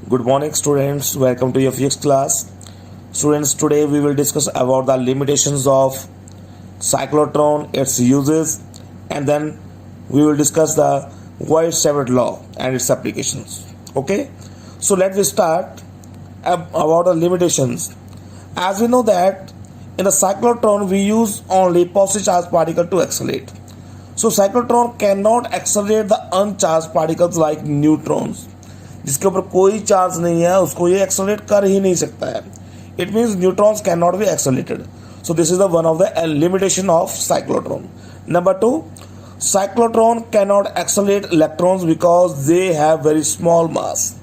Good morning, students. Welcome to your physics class. Students, today we will discuss about the limitations of cyclotron, its uses, and then we will discuss the Voigt-Savarт law and its applications. Okay, so let's start about the limitations. As we know that in the cyclotron we use only positive charged particle to accelerate. So cyclotron cannot accelerate the uncharged particles like neutrons. जिसके ऊपर कोई charge नहीं है उसको ये accelerate कर ही नहीं सकता है. It means neutrons can not be accelerated. So this is the one of the limitation of cyclotron. Number 2, cyclotron can not accelerate electrons because they have very small mass.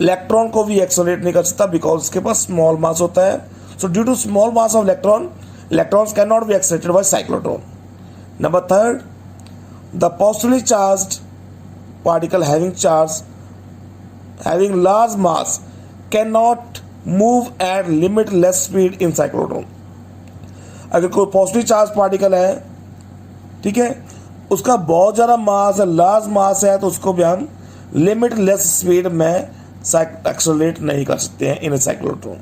Electron को भी accelerate नहीं कर सकता because उसके पास small mass होता है. So due to small mass of electrons can not be accelerated by cyclotron. Number 3, the positively charged particle having large mass cannot move at limitless speed in cyclotron. अगर कोई positive charge particle है, ठीक है, उसका बहुत ज़्यादा मास है, large मास है, तो उसको भी हम लिमिटलेस स्पीड में एक्सेलरेट नहीं कर सकते हैं in cyclotron.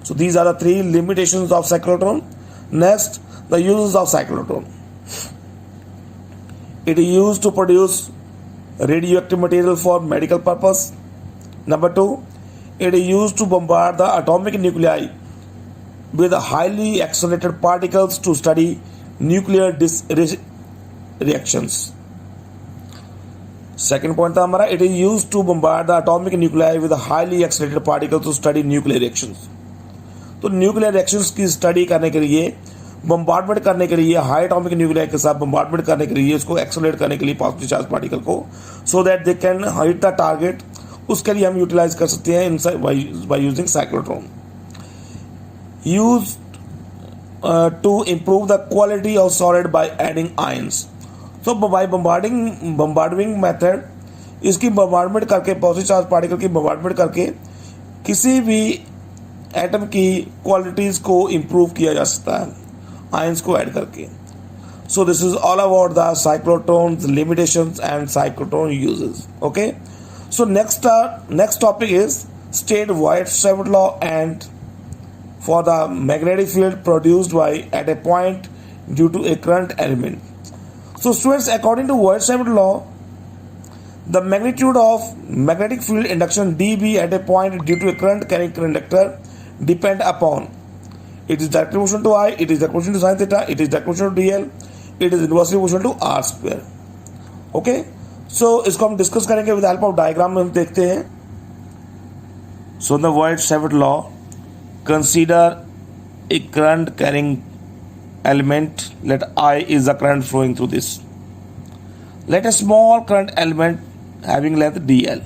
So these are the 3 limitations of cyclotron. Next, the uses of cyclotron. It is used to produce radioactive material for medical purpose. Number 2, it is used to bombard the atomic nuclei with highly accelerated particles to study nuclear reactions. Second point था हमारा, it is used to bombard the atomic nuclei with highly accelerated particles to study nuclear reactions. तो nuclear reactions की study करने के लिए, bombardment करने के लिए, हाई एटॉमिक न्यूक्लियर के साथ बम्बार्डमेंट करने के लिए, इसको एक्सेलरेट करने के लिए पॉजिटिव चार्ज पार्टिकल को, so that they can hit the target, उसके लिए हम यूटिलाइज कर सकते हैं by using cyclotron. Use to improve the quality of solid by adding ions. तो बाय बम्बार्डिंग मेथड, इसकी बम्बार्डमेंट करके, पॉजिटिव चार्ज पार्टिकल की बम्बार्डमेंट करके किसी भी एटम की क्वालिटीज को इम्प्रूव किया जा सकता है आयंस को ऐड करके. सो this is all about the cyclotron limitations and cyclotron uses. Okay, so next topic is state Voigt-Savarт law and for the magnetic field produced by at a point due to a current element. So students, according to Voigt-Savart law, the magnitude of magnetic field induction dB at a point due to a current carrying conductor depend upon it is direct proportional to I, it is direct proportional to sin theta, it is direct proportional to dl, it is inversely proportional to r square. Okay, सो इसको हम discuss करेंगे with help of diagram में. हम देखते हैं. So the Voigt-Savarт law, consider a current carrying element, let I is the current flowing through this. Let a small current element having length dl.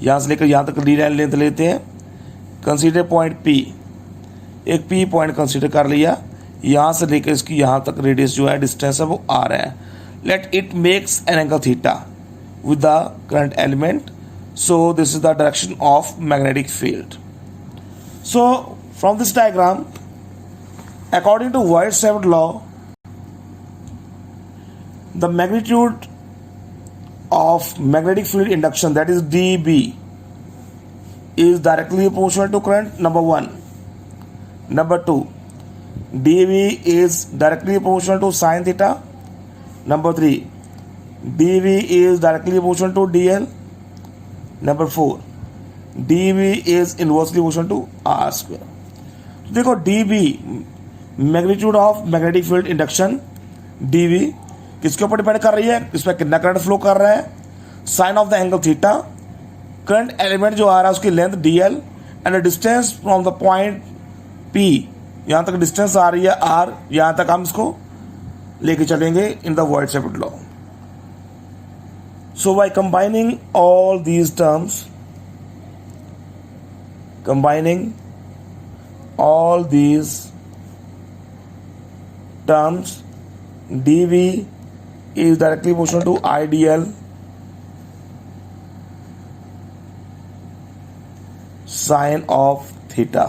यहाँ से लेकर यहाँ तक dl लेंथ लेते हैं. कंसीडर पॉइंट P, एक P पॉइंट कंसीडर कर लिया. यहाँ से लेकर इसकी यहाँ तक रेडियस जो है, डिस्टेंस है, वो r है. Let it makes an angle theta with the current element. So this is the direction of magnetic field. So from this diagram, according to Voigt-Savart law, the magnitude of magnetic field induction, that is dB, is directly proportional to current. Number 1. Number 2, dB is directly proportional to sin theta. Number 3, dV is directly proportional to dl. Number 4, dV is inversely proportional to r square. देखो dV, magnitude of magnetic field induction, dV किसके ऊपर depend कर रही है, इस पर कितना current flow कर रहा है, sine of the angle theta, current element जो आ रहा है उसकी length dl, and the distance from the point P, यहाँ तक डिस्टेंस आ रही है r, यहाँ तक हम इसको लेके चलेंगे in the Voigt-Savarт law. So by combining all these terms, dV is directly proportional to IDL sin of theta,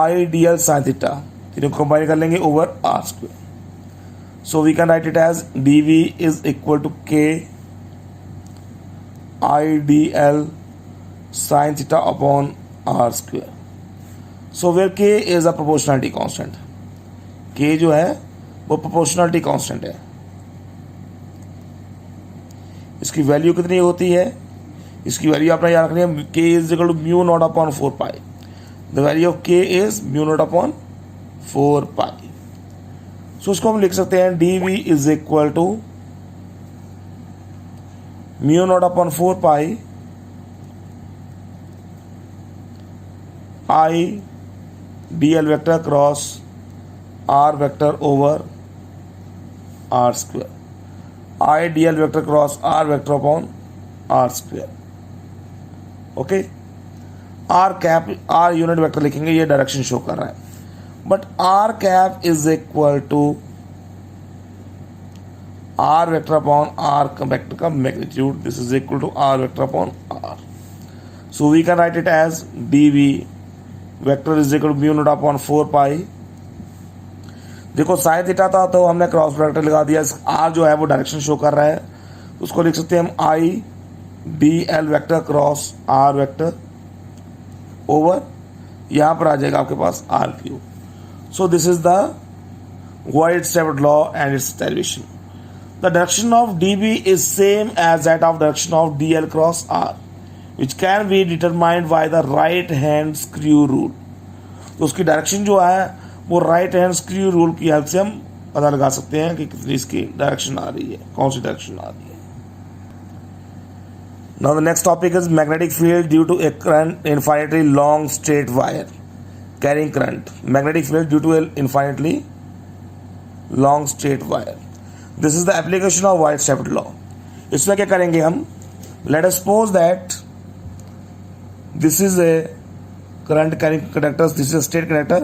IDL sin theta, तीनों को कंबाइन कर लेंगे over r square. So we can write it as dV is equal to K IDL sin theta upon r square. So where k is a proportionality constant. k जो है वो proportionality constant है. इसकी value कितनी होती है? इसकी value आपने याद रखनी है, k is equal to mu not upon 4 pi. The value of k is mu not upon 4 pi. So उसको हम लिख सकते हैं dv is equal to mu not upon 4 pi i dl vector cross r vector over r square. i dl vector cross r vector upon r square. Okay, r cap r unit vector लिखेंगे, ये direction show कर रहा है. But r cap is equal to r vector upon r vector का magnitude. This is equal to r vector upon r. So we can write it as dv vector is equal to mu not upon 4 pi. देखो sine theta था तो हमने cross product लगा दिया. r जो है वो डायरेक्शन शो कर रहा है, उसको लिख सकते हैं हम i dl vector cross r vector over, यहां पर आ जाएगा आपके पास r cube. So this is the White-Stafford law and its derivation. The direction of dv is same as that of direction of dl cross r, which can be determined by the right hand screw rule. तो उसकी direction जो है वो right hand screw rule की help से हम पता लगा सकते हैं कि कितनी इसकी डायरेक्शन आ रही है, कौन सी डायरेक्शन आ रही है. Now the next topic is magnetic field due to a current infinitely long straight wire carrying current. Magnetic field due to an infinitely long straight wire. This is the application of White-Stafford law. इसमें क्या करेंगे हम? Let us suppose that this is a current carrying conductors. This is a straight conductor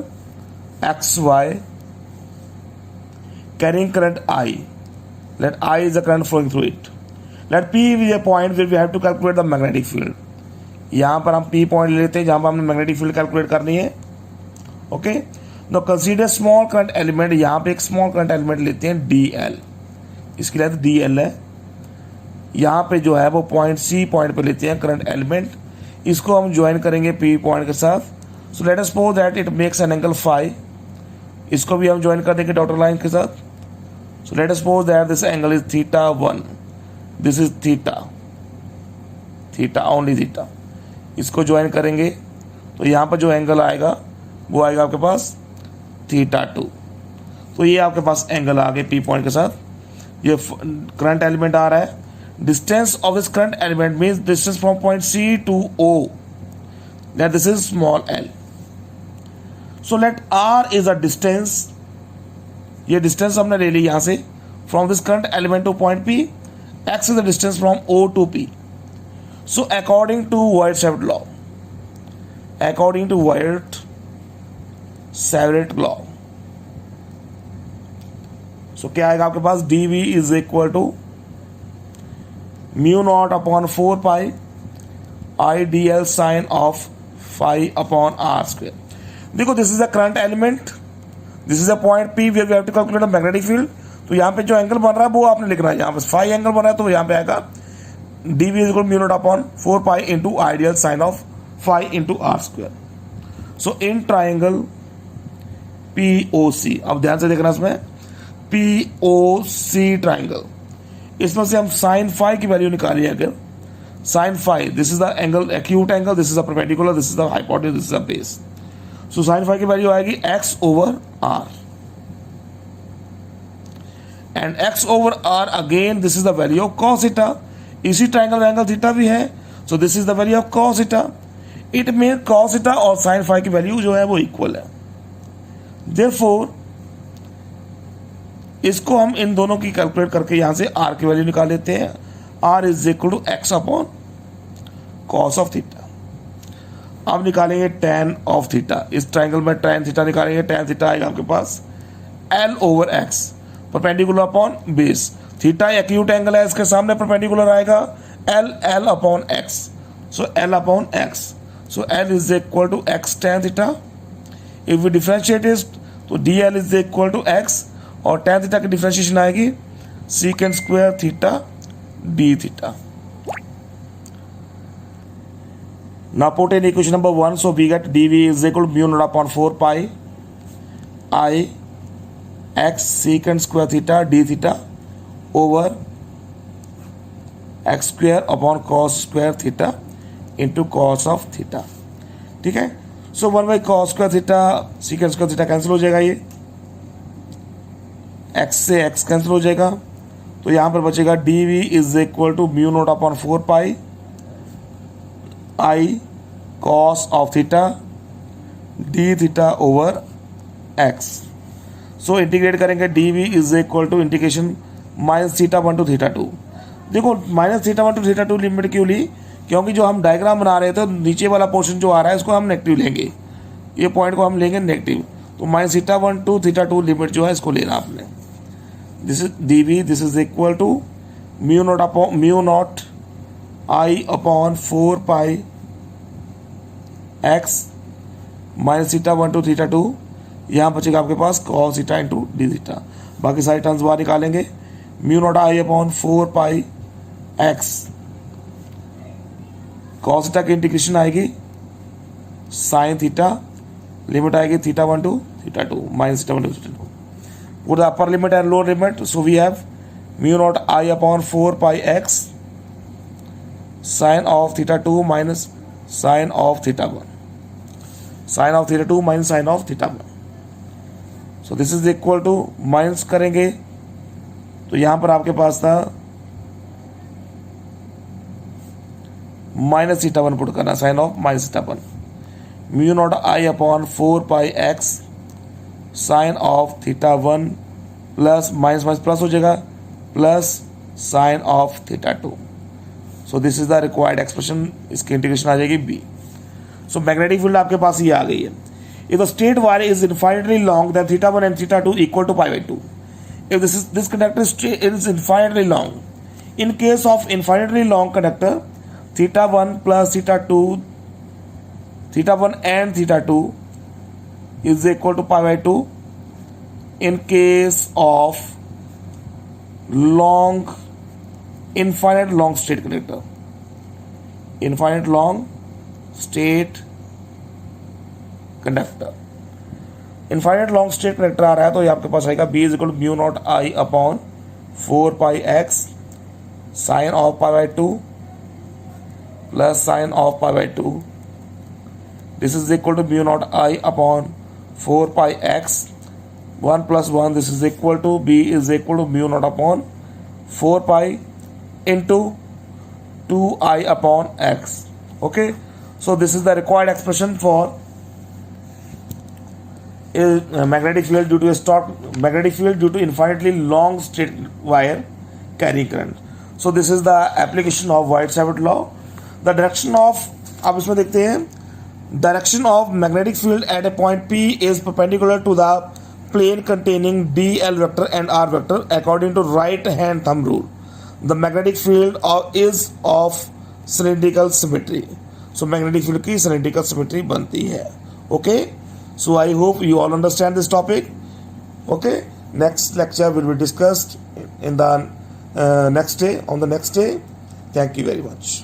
XY carrying current I. Let I is the current flowing through it. Let P be a point where we have to calculate the magnetic field. यहाँ पर हम P point लेते हैं जहाँ पर हमने magnetic field calculate करनी है. Okay, know consider small current element. यहाँ पे एक स्मॉल करंट एलिमेंट लेते हैं DL, इसकी लेंथ DL है. यहाँ पे जो है वो पॉइंट C पॉइंट पे लेते हैं करंट एलिमेंट, इसको हम ज्वाइन करेंगे P पॉइंट के साथ. So let us suppose that it makes an angle phi. इसको भी हम ज्वाइन कर देंगे डॉटर लाइन के साथ. So let us suppose that this angle is theta 1. This is theta, theta only theta. इसको ज्वाइन करेंगे तो यहाँ पर जो एंगल आएगा वो आएगा आपके पास थीटा 2. तो ये आपके पास एंगल आ गए P पॉइंट के साथ. ये करंट एलिमेंट आ रहा है. Distance of this current element means distance from point C to O, that this is small l. So let r is a distance. ये डिस्टेंस हमने ले ली यहाँ से from this current element two point P. x is the distance from O to P. So according to White-Stafford law, according to White-Stafford law, so क्या आएगा आपके पास? dv is equal to mu not upon 4 pi i dl sin of phi upon r square. देखो this is a current element, this is a point P where we have to calculate the magnetic field. तो यहाँ पे जो angle बन रहा है वो आपने लिखना है. यहाँ पे फाई एंगल बन रहा है तो यहाँ पे आएगा dv is equal mu not upon 4 pi into ideal sine of phi into r square. So in triangle POC, अब ध्यान से देखना इसमें POC ट्राइंगल, इसमें से हम साइन फाई की वैल्यू निकालिए. अगर sine phi, this is the angle acute angle, this is the perpendicular, this is the hypotenuse, this is the base. So sine phi की वैल्यू आएगी x over r, and x over r again this is the value of cos theta. इसी triangle में angle theta भी है, so this is the value of cos theta. It mean cos theta और sine phi की value जो है वो equal है. देयरफॉर इसको हम इन दोनों की कैलकुलेट करके यहां से r की वैल्यू निकाल लेते हैं. r is equal to x upon cos of theta. अब निकालेंगे tan ऑफ थीटा. इस ट्राइंगल में tan थीटा निकालेंगे. tan थीटा आएगा आपके पास l over x, perpendicular upon base. Theta acute angle है, इसके सामने परपेंडिकुलर आएगा l upon x. So l upon x, so l is equal to x tan theta. If we differentiate it तो dl is equal to x, और tan theta की differentiation आएगी secant square theta d theta. Now put in equation number 1, so we get dv is equal to mu naught upon 4 pi I x secant square theta d theta over x square upon cos square theta into cos of theta. ठीक है, सो 1 by cos square theta secant square theta cancel हो जाएगा, ये x से x cancel हो जाएगा, तो यहाँ पर बचेगा dv is equal to mu naught upon 4 pi I cos of theta d theta over x. So integrate करेंगे dv is equal to integration minus theta 1 to theta 2. देखो minus theta 1 to theta 2 limit क्यों ली, क्योंकि जो हम diagram बना रहे थे नीचे वाला पोर्शन जो आ रहा है इसको हम नेगेटिव लेंगे, ये पॉइंट को हम लेंगे नेगेटिव, तो minus theta 1 to theta 2 limit जो है इसको लेना आपने. This is dv, this is equal to mu not I upon 4 pi x minus theta 1 to theta 2, यहाँ बचेगा आपके पास cos theta into d theta. बाकी सारी टर्म्स बाहर निकालेंगे. Mu not I upon 4 pi x cos theta की integration आएगी साइन थीटा, लिमिट आएगी theta 1 to theta 2 minus theta 1 to theta 2. Put the upper limit and lower limit, so we have mu naught I upon 4 pi x sine of theta 2 minus sine of theta 1, sine of theta 2 minus sine of theta 1. So this is equal to minus करेंगे तो यहाँ पर आपके पास था minus theta 1 put करना, sine of minus theta 1. Mu not I upon 4 pi x sine of theta 1 plus minus minus plus हो जाएगा plus sine of theta 2. So this is the required expression, इसकी इंटीग्रेशन आ जाएगी b. So magnetic field आपके पास ये आ गई है. If the straight wire is infinitely long then theta 1 and theta 2 equal to pi by 2. If this conductor is infinitely long, in case of infinitely long conductor theta 1 plus theta 2, theta 1 and theta 2 is equal to pi by 2. In case of long infinite long straight conductor, infinite long straight conductor, infinite long straight conductor आ रहा है तो ये आपके पास आएगा b is equal to mu not I upon 4 pi x sine of pi by 2 plus sine of pi by 2. This is equal to mu naught I upon 4 pi x 1 plus 1. This is equal to b is equal to mu naught upon 4 pi into 2I upon x. Okay, so this is the required expression for a magnetic field due to a stopped magnetic field due to infinitely long straight wire carrying current. So this is the application of White-Savart law. The direction of, आप इसमें देखते हैं, direction of magnetic field at a point P is perpendicular to the plane containing dl vector and r vector according to right hand thumb rule. The magnetic field is of cylindrical symmetry. So magnetic field की cylindrical symmetry बनती है. Okay, so I hope you all understand this topic. Okay, next lecture will be discussed in the next day, on the next day. Thank you very much.